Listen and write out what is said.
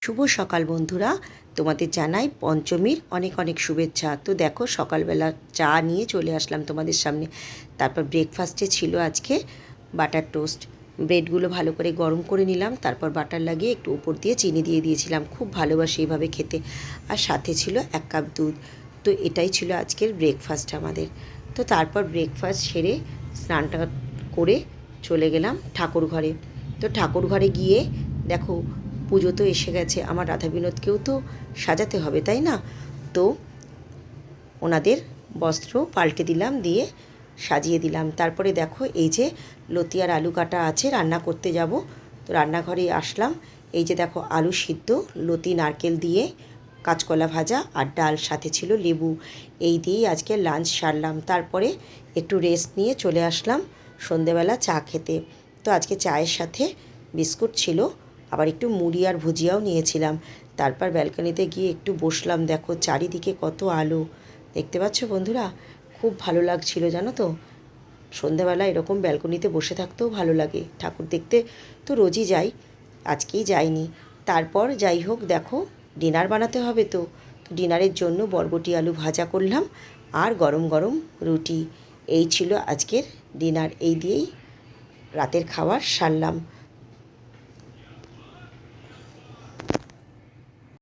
শুভ সকাল বন্ধুরা, তোমাদের জানাই পঞ্চমীর অনেক অনেক শুভেচ্ছা। তো দেখো সকালবেলা চা নিয়ে চলে আসলাম তোমাদের সামনে। তারপর ব্রেকফাস্টে ছিল আজকে বাটার টোস্ট। ব্রেডগুলো ভালো করে গরম করে নিলাম, তারপর বাটার লাগিয়ে একটু উপর দিয়ে চিনি দিয়ে দিয়েছিলাম। খুব ভালোবাসি এইভাবে খেতে। আর সাথে ছিল 1 কাপ দুধ। তো এটাই ছিল আজকের ব্রেকফাস্ট আমাদের। তো তারপর ব্রেকফাস্ট সেরে স্নানটা করে চলে গেলাম ঠাকুর ঘরে। তো ঠাকুর ঘরে গিয়ে দেখো পুজো তো এসে গেছে, আমার রাধা বিনোদকেও তো সাজাতে হবে, তাই না? তো ওনাদের বস্ত্র পাল্টে দিলাম, দিয়ে সাজিয়ে দিলাম। তারপরে দেখো এই যে লতি আর আলু কাটা আছে, রান্না করতে যাব। তো রান্নাঘরে আসলাম। এই যে দেখো আলু সিদ্ধ, লতি নারকেল দিয়ে, কাঁচকলা ভাজা আর ডাল, সাথে ছিল লেবু। এই দিয়েই আজকে লাঞ্চ সারলাম। তারপরে একটু রেস্ট নিয়ে চলে আসলাম সন্ধেবেলা চা খেতে। তো আজকে চায়ের সাথে বিস্কুট ছিল, আবার একটু মুড়ি আর ভুজিয়াও নিয়েছিলাম। তারপর ব্যালকনিতে গিয়ে একটু বসলাম। দেখো চারিদিকে কত আলো, দেখতে পাচ্ছ বন্ধুরা? খুব ভালো লাগছিল জানো তো। সন্ধেবেলা এরকম ব্যালকনিতে বসে থাকতেও ভালো লাগে। ঠাকুর দেখতে তো রোজই যাই, আজকেই যাইনি। তারপর যাই হোক, দেখো ডিনার বানাতে হবে। তো ডিনারের জন্য বরবটি আলু ভাজা করলাম আর গরম গরম রুটি। এই ছিল আজকের ডিনার। এই দিয়েই রাতের খাবার সারলাম।